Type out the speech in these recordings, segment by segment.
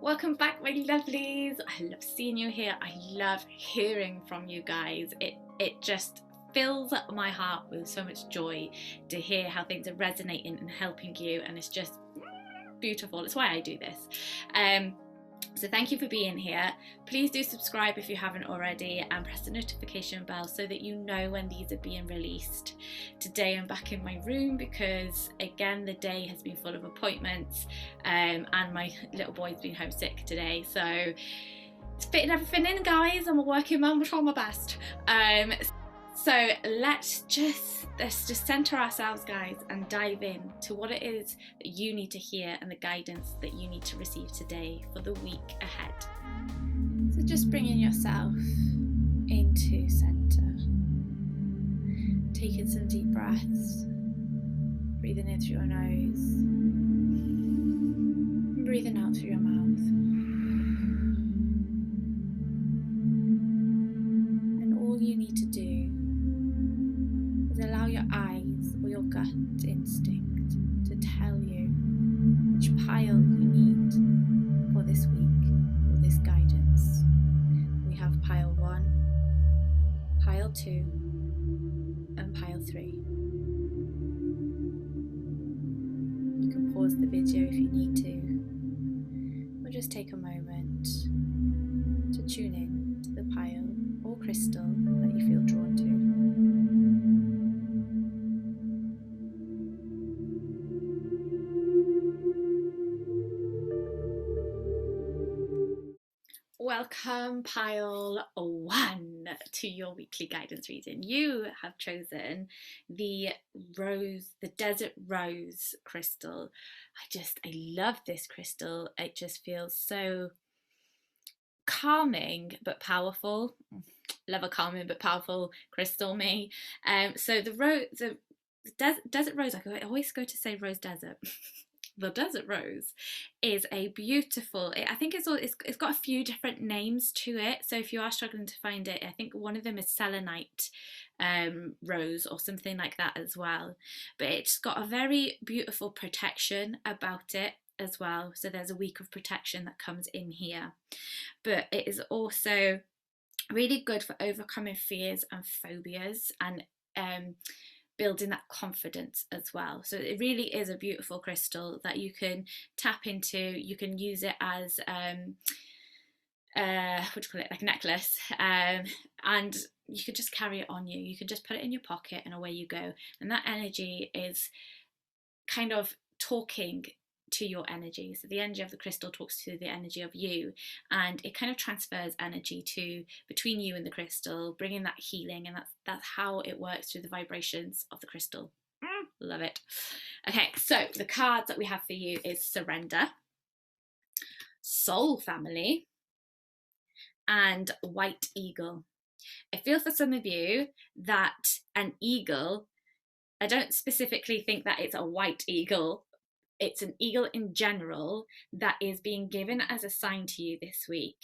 Welcome back, my lovelies. I love seeing you here. I love hearing from you guys. It just fills up my heart with so much joy to hear how things are resonating and helping you, and it's just beautiful. It's why I do this. So thank you for being here. Please do subscribe if you haven't already and press the notification bell so that you know when these are being released. Today I'm back in my room because again the day has been full of appointments and my little boy's been homesick today, so it's fitting everything in, guys. I'm a working mum, trying my best. So let's just center ourselves, guys, and dive in to what it is that you need to hear and the guidance that you need to receive today for the week ahead. So just bringing yourself into center, taking some deep breaths, breathing in through your nose, and breathing out through your mouth. And all you need to do is allow your eyes or your gut instinct to tell you which pile you need for this week, for this guidance. We have pile 1, pile 2, and pile 3. You can pause the video if you need to, or just take a moment to tune in to the pile or crystal that you feel drawn to. Welcome, pile 1, to your weekly guidance reading. You have chosen the desert rose crystal. I love this crystal. It just feels so calming but powerful. Love a calming but powerful crystal, me. So the desert rose, I always go to say rose desert. The desert rose is a beautiful, I think it's got a few different names to it, so if you are struggling to find it, I think one of them is selenite rose or something like that as well, but it's got a very beautiful protection about it as well, so there's a week of protection that comes in here, but it is also really good for overcoming fears and phobias and building that confidence as well. So it really is a beautiful crystal that you can tap into. You can use it as like a necklace, and you could just carry it on you. You can just put it in your pocket and away you go. And that energy is kind of talking to your energy. So the energy of the crystal talks to the energy of you, and it kind of transfers energy to between you and the crystal, bringing that healing, and that's how it works through the vibrations of the crystal. Love it. Okay, so the cards that we have for you is Surrender, Soul Family, and White Eagle. I feel for some of you that an eagle, I don't specifically think that it's a white eagle, it's an eagle in general that is being given as a sign to you this week.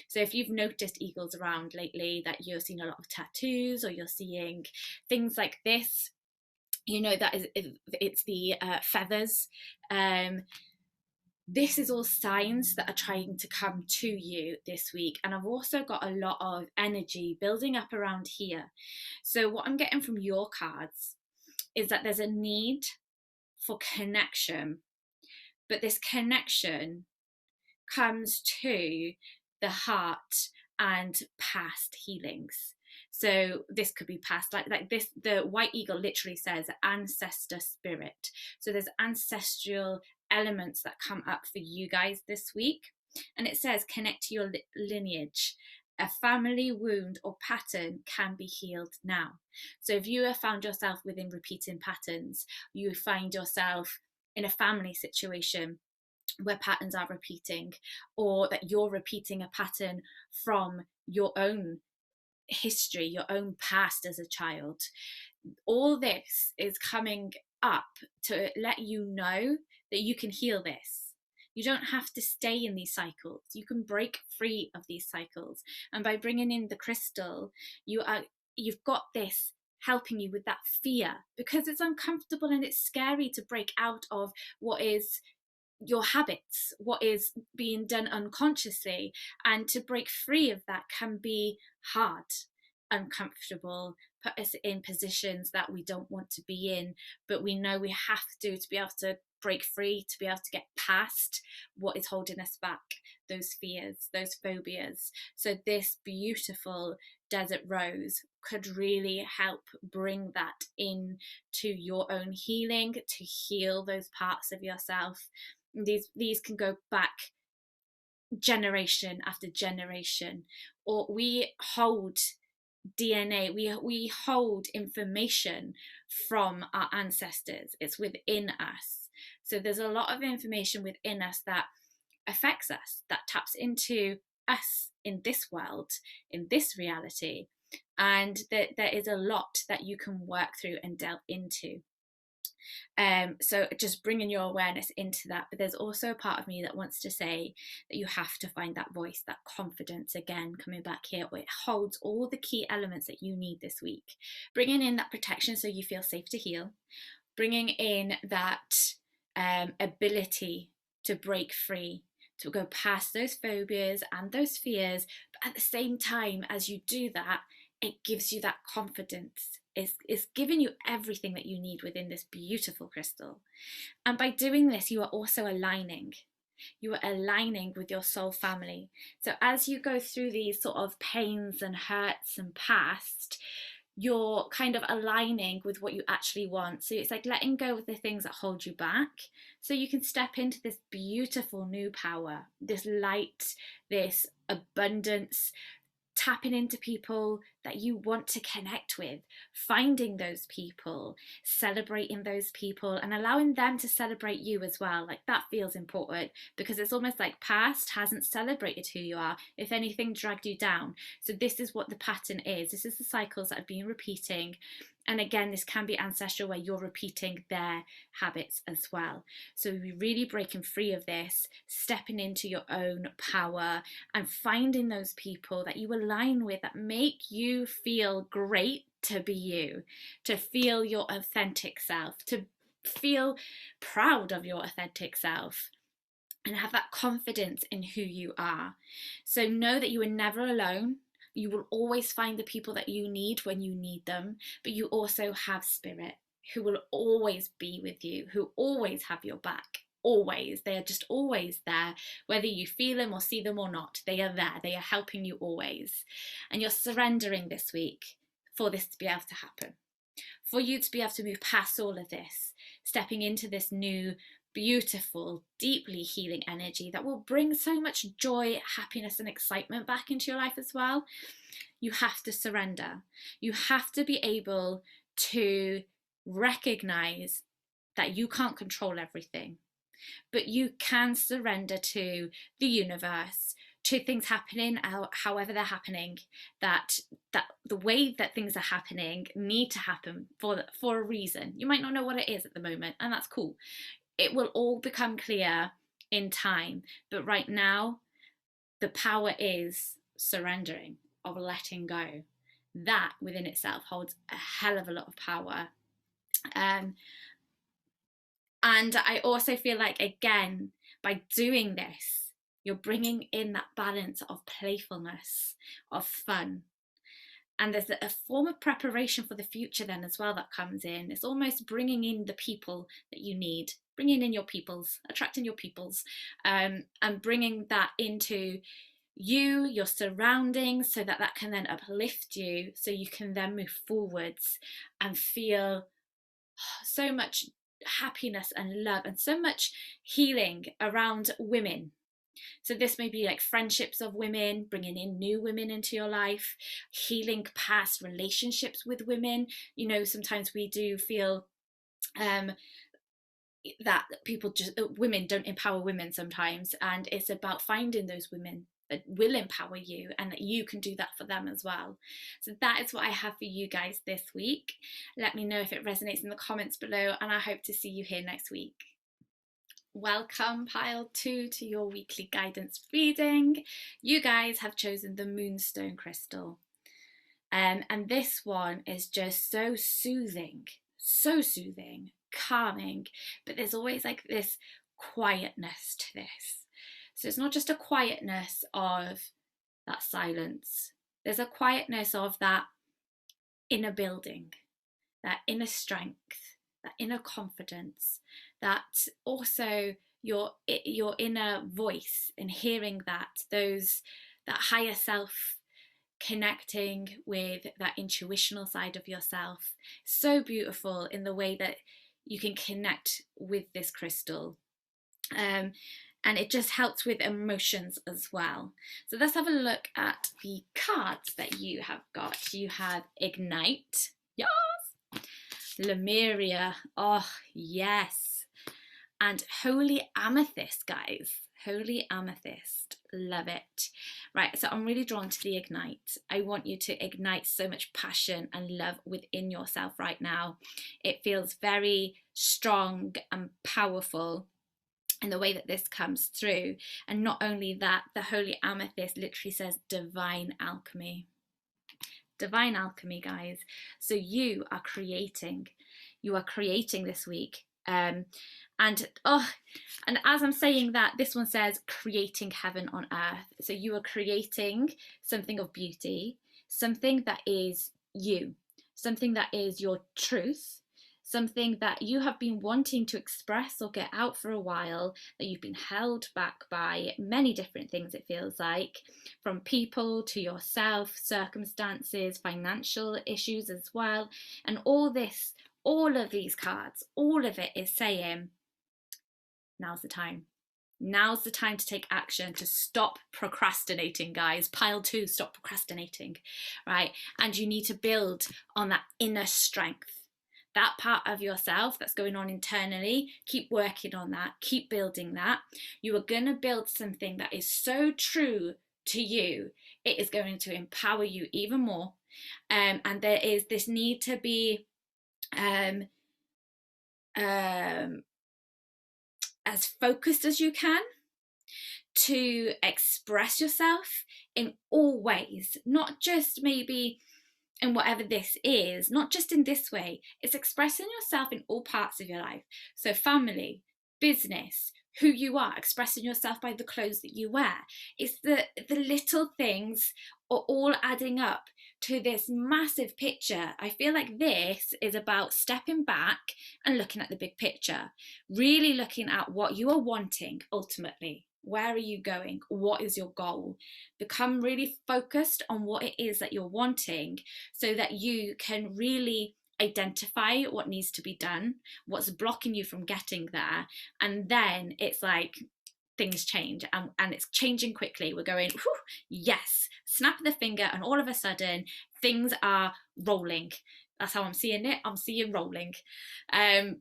So if you've noticed eagles around lately, that you're seeing a lot of tattoos or you're seeing things like this, you know that it's the feathers. This is all signs that are trying to come to you this week. And I've also got a lot of energy building up around here. So what I'm getting from your cards is that there's a need for connection, but this connection comes to the heart and past healings. So this could be past, like this, the white eagle literally says ancestor spirit. So there's ancestral elements that come up for you guys this week. And it says connect to your lineage. A family wound or pattern can be healed now. So if you have found yourself within repeating patterns, you find yourself in a family situation where patterns are repeating, or that you're repeating a pattern from your own history, your own past as a child. All this is coming up to let you know that you can heal this. You don't have to stay in these cycles. You can break free of these cycles. And by bringing in the crystal, you've got this helping you with that fear, because it's uncomfortable and it's scary to break out of what is your habits, what is being done unconsciously. And to break free of that can be hard, uncomfortable, put us in positions that we don't want to be in, but we know we have to be able to break free, to be able to get past what is holding us back, those fears, those phobias. So this beautiful desert rose could really help bring that in to your own healing, to heal those parts of yourself. These can go back generation after generation, or we hold DNA, we hold information from our ancestors. It's within us. So there's a lot of information within us that affects us, that taps into us in this world, in this reality. And there is a lot that you can work through and delve into. So just bringing your awareness into that. But there's also a part of me that wants to say that you have to find that voice, that confidence, again coming back here, where it holds all the key elements that you need this week. Bringing in that protection so you feel safe to heal, bringing in that ability to break free, to go past those phobias and those fears. But at the same time, as you do that, it gives you that confidence. It's giving you everything that you need within this beautiful crystal. And by doing this, you are also aligning. You are aligning with your soul family. So as you go through these sort of pains and hurts and past, you're kind of aligning with what you actually want. So it's like letting go of the things that hold you back, so you can step into this beautiful new power, this light, this abundance, tapping into people that you want to connect with, finding those people, celebrating those people, and allowing them to celebrate you as well. Like, that feels important, because it's almost like past hasn't celebrated who you are. If anything, dragged you down. So this is what the pattern is. This is the cycles that have been repeating. And again, this can be ancestral, where you're repeating their habits as well. So we're really breaking free of this, stepping into your own power, and finding those people that you align with, that make you feel great to be you, to feel your authentic self, to feel proud of your authentic self, and have that confidence in who you are. So know that you are never alone. You will always find the people that you need when you need them, but you also have spirit, who will always be with you, who always have your back. Always. They are just always there, whether you feel them or see them or not. They are there. They are helping you always. And you're surrendering this week for this to be able to happen, for you to be able to move past all of this, stepping into this new, beautiful, deeply healing energy that will bring so much joy, happiness, and excitement back into your life as well. You have to surrender. You have to be able to recognize that you can't control everything, but you can surrender to the universe, to things happening however they're happening, that the way that things are happening need to happen for a reason. You might not know what it is at the moment, and that's cool. It will all become clear in time, but right now the power is surrendering, of letting go. That within itself holds a hell of a lot of power. And I also feel like, again, by doing this, you're bringing in that balance of playfulness, of fun. And there's a form of preparation for the future then as well that comes in. It's almost bringing in the people that you need, bringing in your peoples, attracting your peoples, and bringing that into you, your surroundings, so that can then uplift you, so you can then move forwards and feel so much happiness and love and so much healing around women. So this may be like friendships of women, bringing in new women into your life, healing past relationships with women. You know, sometimes we do feel that women don't empower women sometimes, and it's about finding those women that will empower you, and that you can do that for them as well. So that is what I have for you guys this week. Let me know if it resonates in the comments below, and I hope to see you here next week. Welcome, pile 2, to your weekly guidance reading. You guys have chosen the Moonstone crystal, and this one is just so soothing, calming, but there's always like this quietness to this. So it's not just a quietness of that silence. There's a quietness of that inner building, that inner strength, that inner confidence, that also your inner voice, and hearing that higher self connecting with that intuitional side of yourself. So beautiful in the way that you can connect with this crystal. And it just helps with emotions as well. So let's have a look at the cards that you have got. You have Ignite, yes, Lemuria, oh yes, and Holy Amethyst, guys. Holy Amethyst, love it. Right, so I'm really drawn to the Ignite. I want you to ignite so much passion and love within yourself right now. It feels very strong and powerful in the way that this comes through. And not only that, the Holy Amethyst literally says divine alchemy. Divine alchemy, guys. So you are creating this week. And as I'm saying that, this one says creating heaven on earth. So you are creating something of beauty, something that is you, something that is your truth, something that you have been wanting to express or get out for a while, that you've been held back by many different things, it feels like, from people to yourself, circumstances, financial issues as well. And all of these cards, all of it is saying, now's the time. Now's the time to take action, to stop procrastinating, guys. Pile 2, stop procrastinating, right? And you need to build on that inner strength. That part of yourself that's going on internally, keep working on that, keep building that. You are going to build something that is so true to you, it is going to empower you even more. And there is this need to be as focused as you can, to express yourself in all ways, not just maybe in whatever this is, not just in this way. It's expressing yourself in all parts of your life. So family, business, who you are, expressing yourself by the clothes that you wear. It's the little things are all adding up to this massive picture. I feel like this is about stepping back and looking at the big picture, really looking at what you are wanting ultimately. Where are you going? What is your goal? Become really focused on what it is that you're wanting, so that you can really identify what needs to be done, what's blocking you from getting there. And then it's like things change, and it's changing quickly. We're going, yes, snap of the finger, and all of a sudden things are rolling. That's how I'm seeing it. I'm seeing rolling. And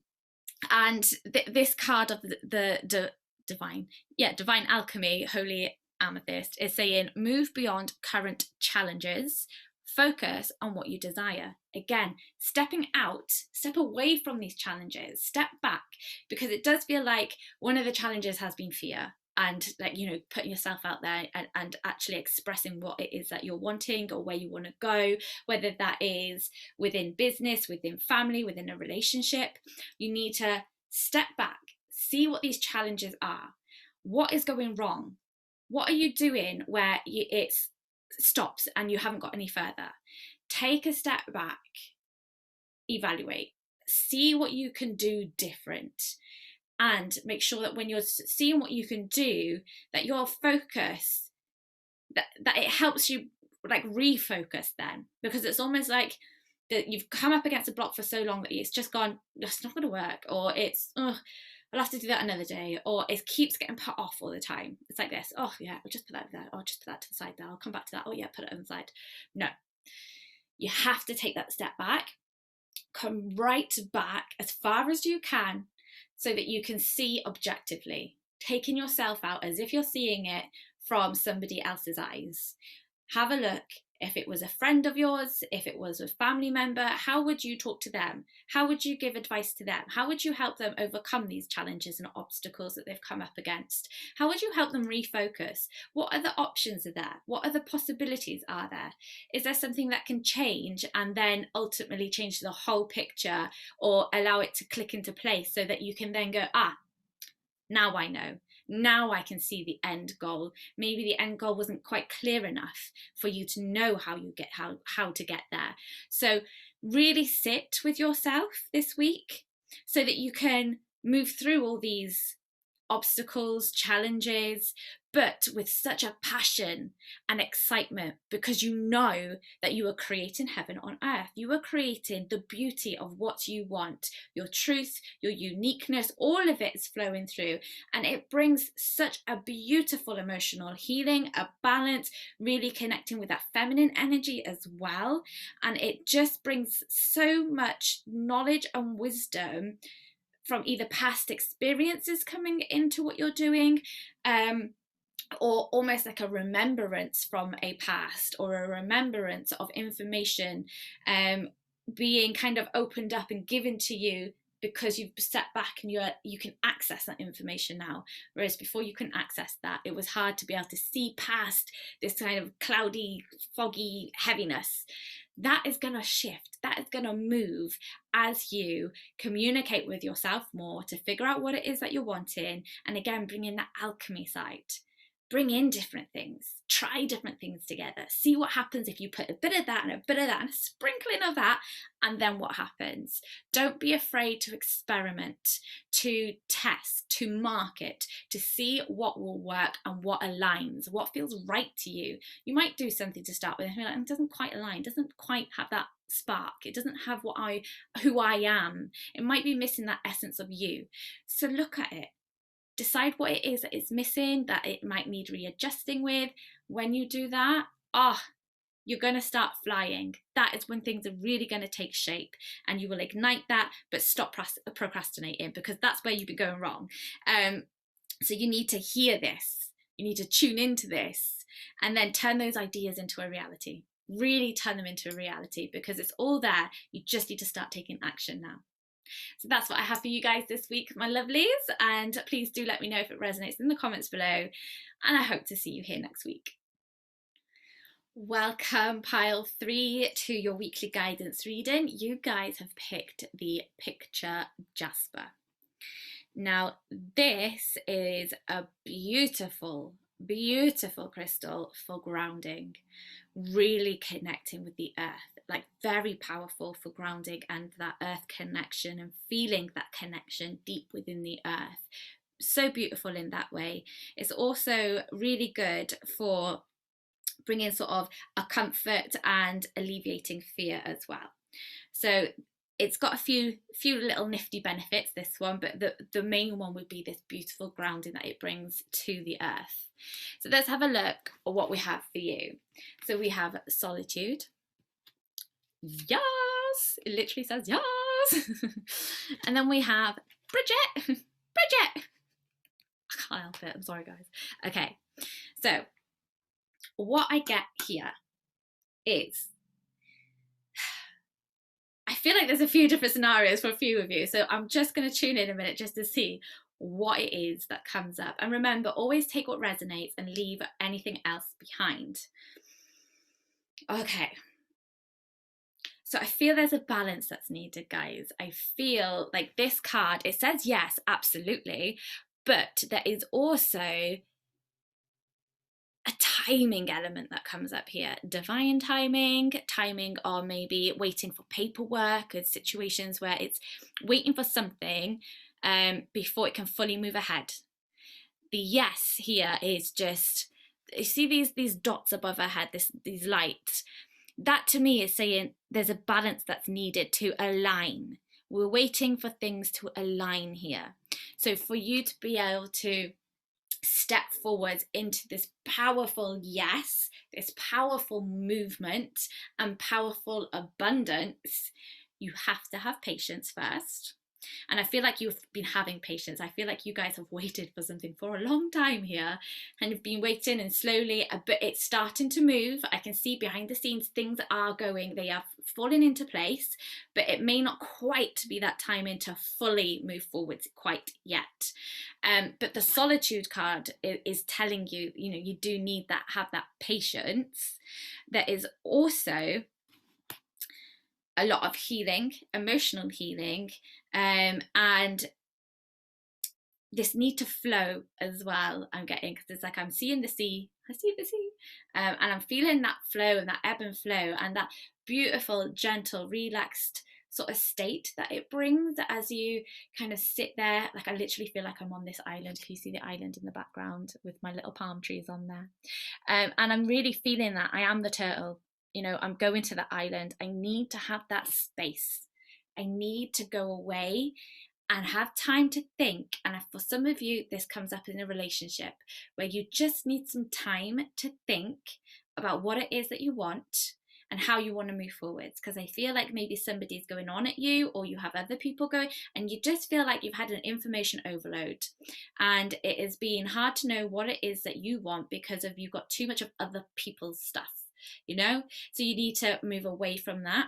this card of the divine alchemy, Holy Amethyst, is saying move beyond current challenges, focus on what you desire. Again, step away from these challenges, step back, because it does feel like one of the challenges has been fear, and putting yourself out there and actually expressing what it is that you're wanting or where you want to go, whether that is within business, within family, within a relationship. You need to step back, see what these challenges are. What is going wrong? What are you doing where it stops and you haven't got any further? Take a step back, evaluate, see what you can do different, and make sure that when you're seeing what you can do, that your focus, that it helps you like refocus then, because it's almost like that you've come up against a block for so long that it's just gone, it's not going to work, or it's I'll have to do that another day, or it keeps getting put off all the time. It's like this, oh yeah, I'll just put that there, I'll just put that to the side there, I'll come back to that, oh yeah, put it on the side. No, you have to take that step back, come right back as far as you can, so that you can see objectively, taking yourself out as if you're seeing it from somebody else's eyes. Have a look. If it was a friend of yours, if it was a family member, how would you talk to them? How would you give advice to them? How would you help them overcome these challenges and obstacles that they've come up against? How would you help them refocus? What other options are there? What other possibilities are there? Is there something that can change and then ultimately change the whole picture, or allow it to click into place so that you can then go, Now I know. Now I can see the end goal. Maybe the end goal wasn't quite clear enough for you to know how to get there. So really sit with yourself this week so that you can move through all these obstacles, challenges, but with such a passion and excitement, because you know that you are creating heaven on earth. You are creating the beauty of what you want, your truth, your uniqueness, all of it is flowing through. And it brings such a beautiful emotional healing, a balance, really connecting with that feminine energy as well. And it just brings so much knowledge and wisdom from either past experiences coming into what you're doing, or almost like a remembrance from a past, or a remembrance of information being kind of opened up and given to you because you've stepped back and you can access that information now, whereas before you couldn't access that. It was hard to be able to see past this kind of cloudy, foggy heaviness. That is going to shift, that is going to move as you communicate with yourself more to figure out what it is that you're wanting, and again bring in that alchemy side. Bring in different things, try different things together, see what happens if you put a bit of that and a bit of that and a sprinkling of that, and then what happens. Don't be afraid to experiment, to test, to market, to see what will work and what aligns, what feels right to you. You might do something to start with and be like, it doesn't quite align, doesn't quite have that spark, it doesn't have who I am. It might be missing that essence of you. So look at it. Decide what it is that it's missing, that it might need readjusting with. When you do that, you're going to start flying. That is when things are really going to take shape, and you will ignite that, but stop procrastinating, because that's where you've been going wrong. So you need to hear this, you need to tune into this, and then turn those ideas into a reality. Really turn them into a reality, because it's all there. You just need to start taking action now. So that's what I have for you guys this week, my lovelies, and please do let me know if it resonates in the comments below, and I hope to see you here next week. Welcome, pile 3, to your weekly guidance reading. You guys have picked the picture Jasper. Now, this is a beautiful, beautiful crystal for grounding, really connecting with the earth, like very powerful for grounding and that earth connection and feeling that connection deep within the earth. So beautiful in that way. It's also really good for bringing sort of a comfort and alleviating fear as well. So it's got a few little nifty benefits, this one, but the main one would be this beautiful grounding that it brings to the earth. So let's have a look at what we have for you. So we have solitude. Yes, it literally says yes. And then we have Bridget. Bridget. I can't help it, I'm sorry guys. Okay, so what I get here is, I feel like there's a few different scenarios for a few of you, so I'm just going to tune in a minute just to see what it is that comes up. And remember, always take what resonates and leave anything else behind. Okay, so I feel there's a balance that's needed, guys. I feel like this card, it says yes, absolutely, but there is also a timing element that comes up here. Divine timing, timing, or maybe waiting for paperwork, or situations where it's waiting for something before it can fully move ahead. The yes here is just, you see these dots above our head, these lights. That to me is saying there's a balance that's needed to align. We're waiting for things to align here. So for you to be able to step forward into this powerful yes, this powerful movement and powerful abundance, you have to have patience first. And I feel like you've been having patience. I feel like you guys have waited for something for a long time here, and you've been waiting, and slowly, but it's starting to move. I can see behind the scenes things are going, they are falling into place, but it may not quite be that timing to fully move forward quite yet. But the solitude card is telling you, you do need that, have that patience. There is also a lot of healing, emotional healing, and this need to flow as well. I'm getting, because it's like I'm seeing the sea, I see the sea, and I'm feeling that flow and that ebb and flow and that beautiful, gentle, relaxed sort of state that it brings as you kind of sit there. Like I literally feel like I'm on this island. If you see the island in the background with my little palm trees on there, and I'm really feeling that I am the turtle. You know, I'm going to the island. I need to have that space. I need to go away and have time to think. And for some of you, this comes up in a relationship where you just need some time to think about what it is that you want and how you want to move forwards. Because I feel like maybe somebody's going on at you, or you have other people going, and you just feel like you've had an information overload, and it is being hard to know what it is that you want because of you've got too much of other people's stuff, you know? So you need to move away from that.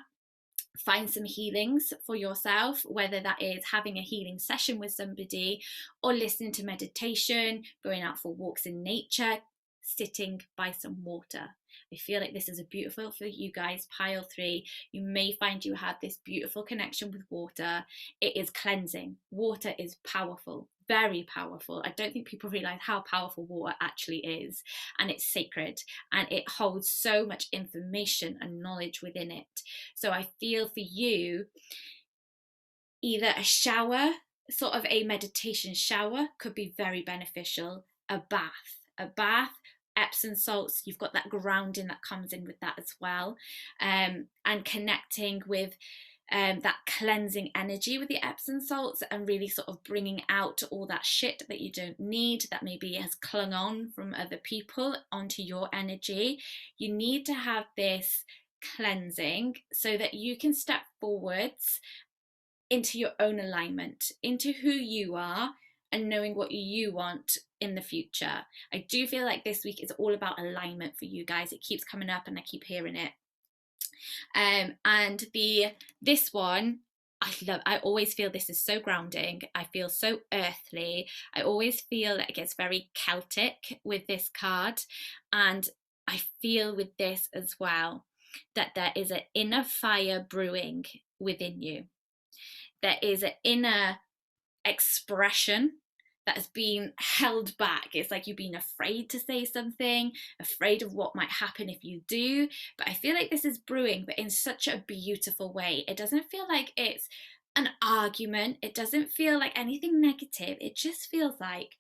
Find some healings for yourself, whether that is having a healing session with somebody, or listening to meditation, going out for walks in nature, sitting by some water. I feel like this is a beautiful for you guys, pile 3. You may find you have this beautiful connection with water. It is cleansing. Water is powerful, very powerful. I don't think people realize how powerful water actually is, and it's sacred, and it holds so much information and knowledge within it. So I feel for you, either a shower, sort of a meditation shower, could be very beneficial. A bath, Epsom salts, you've got that grounding that comes in with that as well, and connecting with that cleansing energy with the Epsom salts, and really sort of bringing out all that shit that you don't need, that maybe has clung on from other people onto your energy. You need to have this cleansing so that you can step forwards into your own alignment, into who you are, and knowing what you want in the future. I do feel like this week is all about alignment for you guys. It keeps coming up and I keep hearing it. And this one, I always feel this is so grounding. I feel so earthly. I always feel like it's very Celtic with this card. And I feel with this as well that there is an inner fire brewing within you. There is an inner expression that has been held back. It's like you've been afraid to say something, afraid of what might happen if you do. But I feel like this is brewing, but in such a beautiful way. It doesn't feel like it's an argument. It doesn't feel like anything negative. It just feels like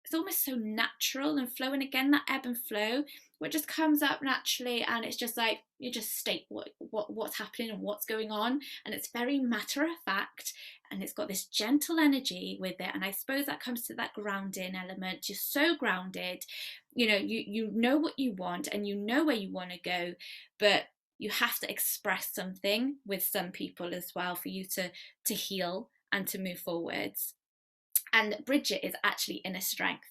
it's almost so natural and flowing. Again, that ebb and flow, where it just comes up naturally, and it's just like you just state what's happening and what's going on, and it's very matter of fact, and it's got this gentle energy with it. And I suppose that comes to that grounding element. You're so grounded, you know, you know what you want and you know where you want to go, but you have to express something with some people as well for you to heal and to move forwards. And Bridget is actually inner strength.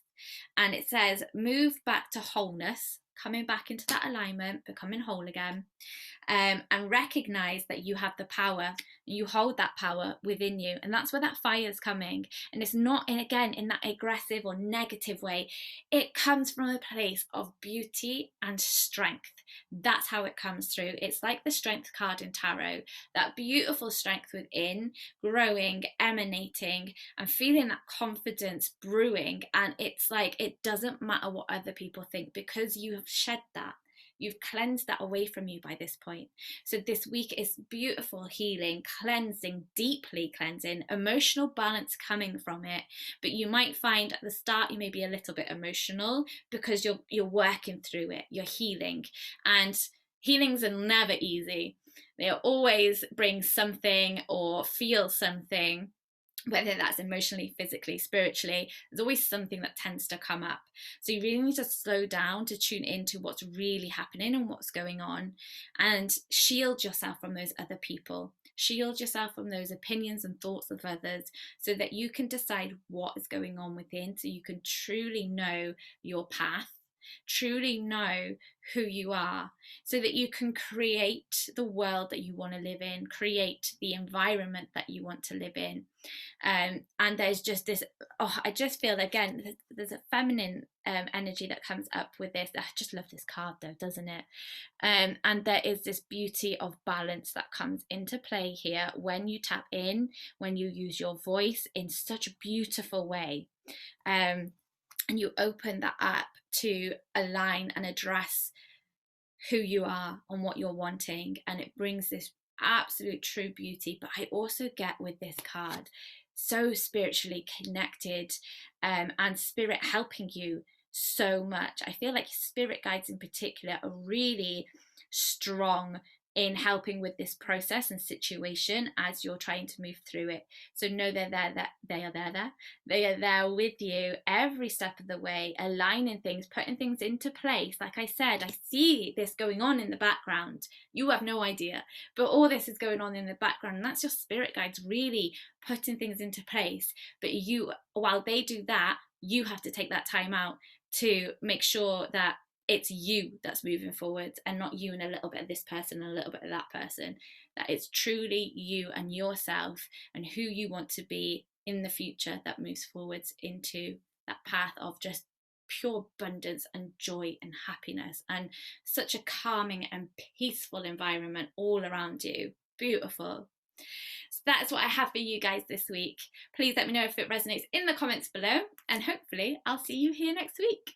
And it says, move back to wholeness, coming back into that alignment, becoming whole again, and recognize that you have the power. You hold that power within you, and that's where that fire is coming. And it's not in that aggressive or negative way. It comes from a place of beauty and strength. That's how it comes through. It's like the strength card in tarot, that beautiful strength within, growing, emanating, and feeling that confidence brewing. And it's like it doesn't matter what other people think, because you have shed that. You've cleansed that away from you by this point. So this week is beautiful healing, cleansing, deeply cleansing, emotional balance coming from it. But you might find at the start you may be a little bit emotional because you're working through it, you're healing. And healings are never easy. They always bring something or feel something, whether that's emotionally, physically, spiritually. There's always something that tends to come up. So you really need to slow down to tune into what's really happening and what's going on, and shield yourself from those other people. Shield yourself from those opinions and thoughts of others, so that you can decide what is going on within, so you can truly know your path truly know who you are, so that you can create the world that you want to live in, create the environment that you want to live in. And there's just this, oh, I just feel again, there's a feminine energy that comes up with this. I just love this card though, doesn't it? And there is this beauty of balance that comes into play here when you tap in, when you use your voice in such a beautiful way. And you open that up to align and address who you are and what you're wanting, and it brings this absolute true beauty. But I also get with this card so spiritually connected, and spirit helping you so much. I feel like spirit guides in particular are really strong in helping with this process and situation as you're trying to move through it. So know they're there, that they are there. They are there with you every step of the way, aligning things, putting things into place. Like I said, I see this going on in the background. You have no idea, but all this is going on in the background, and that's your spirit guides really putting things into place. But you, while they do that, you have to take that time out to make sure that it's you that's moving forward, and not you and a little bit of this person and a little bit of that person. That it's truly you and yourself and who you want to be in the future that moves forwards into that path of just pure abundance and joy and happiness, and such a calming and peaceful environment all around you. Beautiful. So that's what I have for you guys this week. Please let me know if it resonates in the comments below, and hopefully I'll see you here next week.